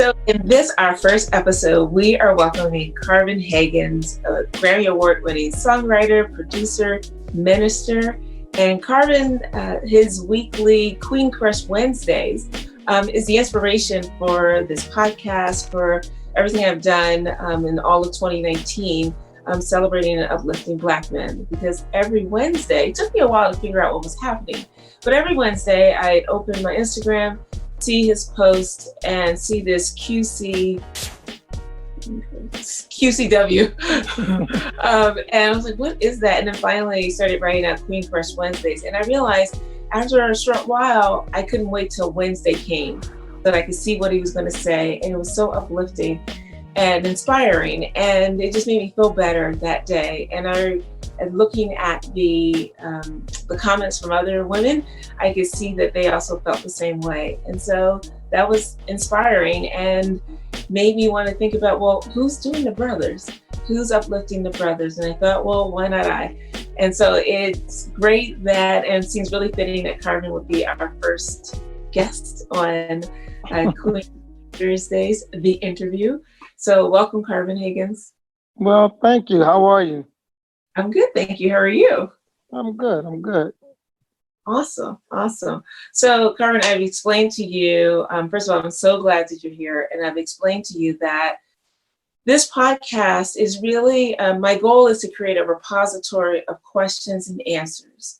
So in this, our first episode, we are welcoming Carvin Haggins, a Grammy Award-winning songwriter, producer, minister. And Carvin, his weekly Queen Crush Wednesdays is the inspiration for this podcast, for everything I've done in all of 2019, celebrating and uplifting Black men. Because every Wednesday, it took me a while to figure out what was happening, but every Wednesday I'd open my Instagram, see his post, and see this QCW. And I was like, what is that? And then finally started writing out Queen Crush Wednesdays. And I realized after a short while, I couldn't wait till Wednesday came so that I could see what he was going to say. And it was so uplifting and inspiring. And it just made me feel better that day. And looking at the comments from other women, I could see that they also felt the same way. And so that was inspiring and made me want to think about, well, who's doing the brothers? Who's uplifting the brothers? And I thought, well, why not I? And so it's great that, and it seems really fitting that Carvin would be our first guest on Queen Thursdays, the interview. So welcome, Carvin Haggins. Well, thank you. How are you? I'm good, thank you. How are you? I'm good. Awesome. So, Carvin, I've explained to you, first of all, I'm so glad that you're here. And I've explained to you that this podcast is really, my goal is to create a repository of questions and answers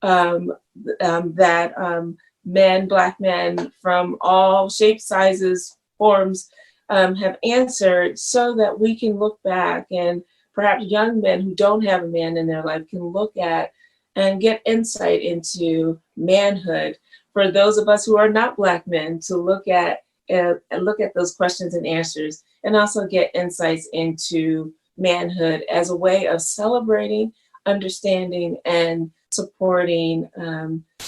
that men, Black men from all shapes, sizes, forms have answered, so that we can look back, and perhaps young men who don't have a man in their life can look at and get insight into manhood. For those of us who are not Black men, to look at those questions and answers, and also get insights into manhood as a way of celebrating, understanding, and supporting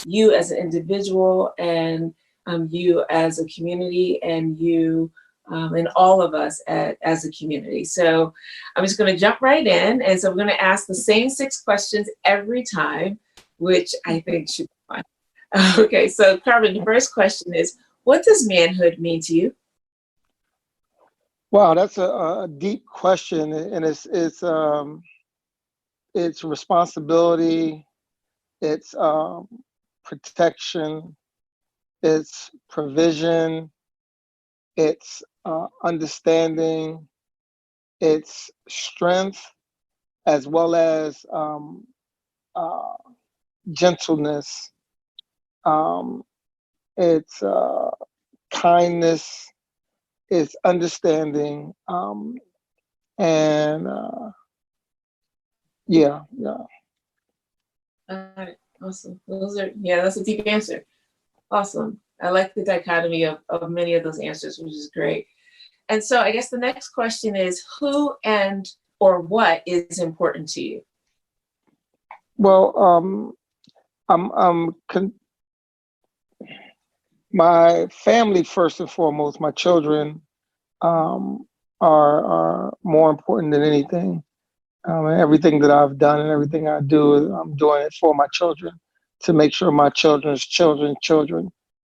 you as an individual, and you as a community, and you and all of us as a community. So I'm just going to jump right in. And so we're going to ask the same 6 questions every time, which I think should be fun. Okay, so Carvin, the first question is, what does manhood mean to you? Wow, that's a deep question, and it's responsibility, it's protection, it's provision, it's understanding, it's strength, as well as gentleness, it's kindness, it's understanding, and yeah. All right, awesome. That's a deep answer. Awesome. I like the dichotomy of many of those answers, which is great. And so I guess the next question is, who and or what is important to you? Well, my family, first and foremost, my children are more important than anything. Everything that I've done and everything I do, I'm doing it for my children, to make sure my children's children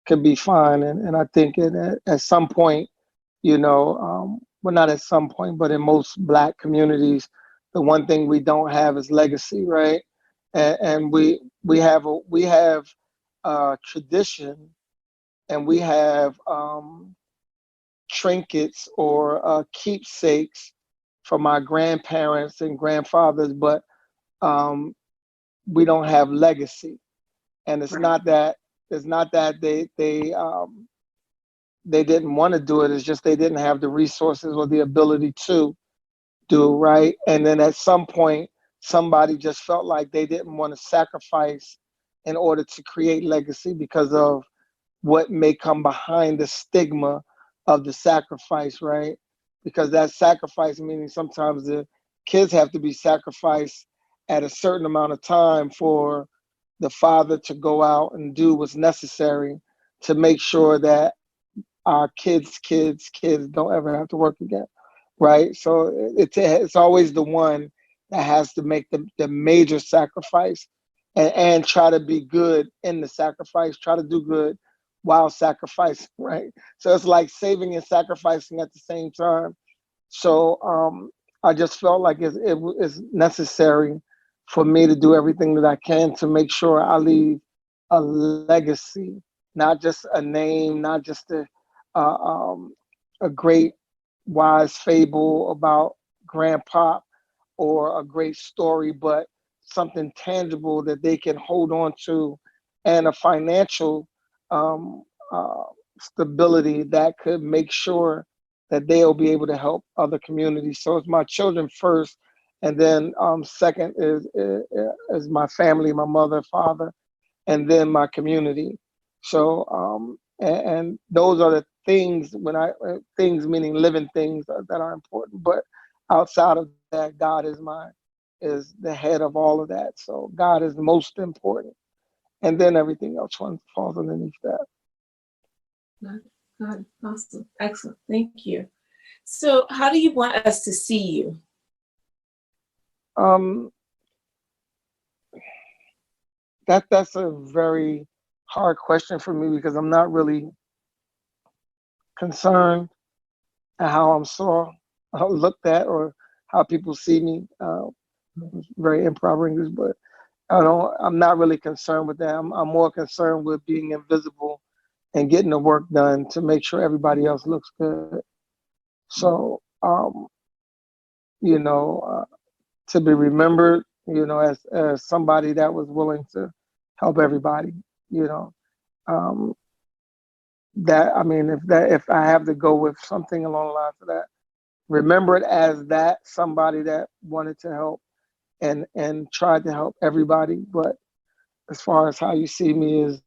can be fine. And I think at some point, well, not at some point, but in most Black communities, the one thing we don't have is legacy, right? And we have tradition, and we have trinkets or keepsakes from our grandparents and grandfathers, but we don't have legacy. And it's not that they didn't want to do it. It's just they didn't have the resources or the ability to do, right? And then at some point, somebody just felt like they didn't want to sacrifice in order to create legacy because of what may come behind the stigma of the sacrifice, right? Because that sacrifice, meaning sometimes the kids have to be sacrificed at a certain amount of time for the father to go out and do what's necessary to make sure that our kids don't ever have to work again, right? So it's always the one that has to make the major sacrifice and try to be good in the sacrifice, try to do good while sacrificing, right? So it's like saving and sacrificing at the same time. So I just felt like it is necessary for me to do everything that I can to make sure I leave a legacy, not just a name, not just a great wise fable about grandpa or a great story, but something tangible that they can hold on to, and a financial um, uh, stability that could make sure that they'll be able to help other communities. So it's my children first, and then second is my family, my mother, father, and then my community. So and those are the things when things meaning living things that are important. But outside of that, God is the head of all of that. So God is most important, and then everything else falls underneath that. God, awesome, excellent, thank you. So, how do you want us to see you? That's a very hard question for me because I'm not really concerned at how I'm looked at, or how people see me. Very improper English, but I'm not really concerned with that. I'm more concerned with being invisible and getting the work done to make sure everybody else looks good. So, to be remembered, as somebody that was willing to help everybody, you know, um, if I have to go with something along the lines of that, remember it as that somebody that wanted to help and tried to help everybody. But as far as how you see me is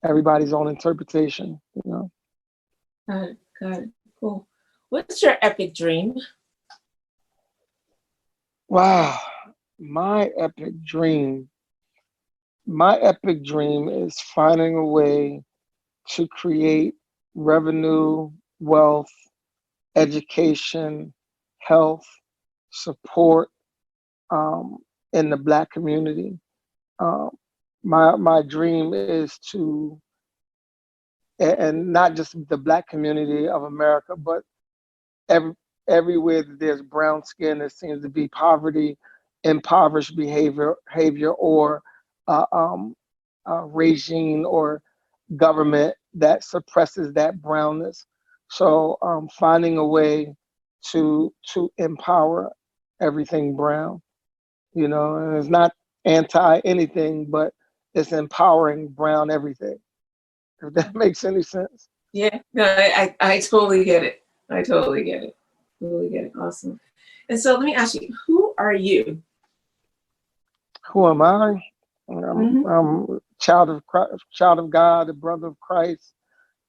everybody's own interpretation, Got it, cool. What's your epic dream? Wow, my epic dream. My epic dream is finding a way to create revenue, wealth, education, health, support in the Black community. Um, my dream is to, and not just the Black community of America, but every, everywhere that there's brown skin, there seems to be poverty, impoverished behavior, or uh, um, regime or government that suppresses that brownness. So finding a way to empower everything brown, and it's not anti anything, but it's empowering brown everything. If that makes any sense. Yeah, no, I totally get it. I totally get it. Totally get it. Awesome. And so let me ask you, who are you? Who am I? I'm a child of Christ, child of God, a brother of Christ,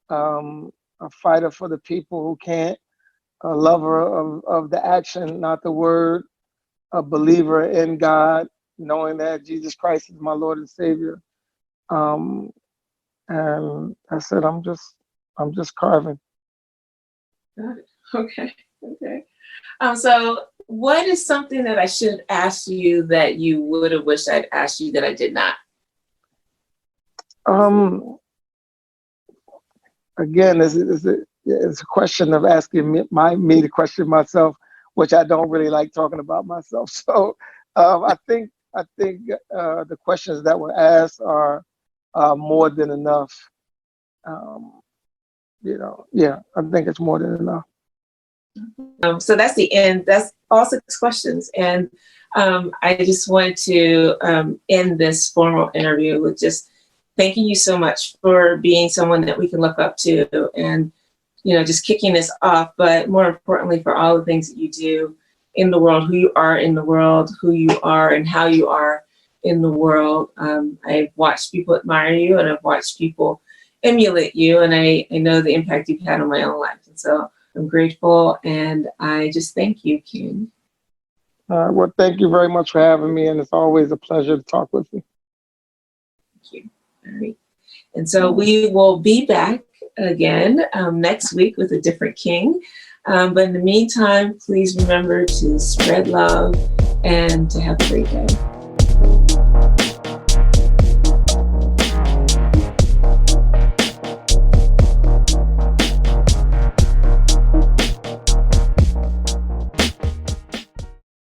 a fighter for the people who can't, a lover of the action, not the word, a believer in God, knowing that Jesus Christ is my Lord and Savior. And I said, I'm just Carvin. Got it. Okay. Okay. So what is something that I should ask you that you would have wished I'd asked you that I did not? Again, it's a question of asking me to question myself, which I don't really like talking about myself. So I think the questions that were asked are more than enough. Yeah, I think it's more than enough. So that's the end. That's all 6 questions. And I just wanted to end this formal interview with just thanking you so much for being someone that we can look up to, and, just kicking this off, but more importantly, for all the things that you do in the world, who you are in the world, who you are and how you are in the world. I've watched people admire you, and I've watched people emulate you, and I know the impact you've had on my own life. And so I'm grateful, and I just thank you, King. Well, thank you very much for having me, and it's always a pleasure to talk with you. Thank you. All right. And so we will be back again next week with a different king. But in the meantime, please remember to spread love and to have a great day.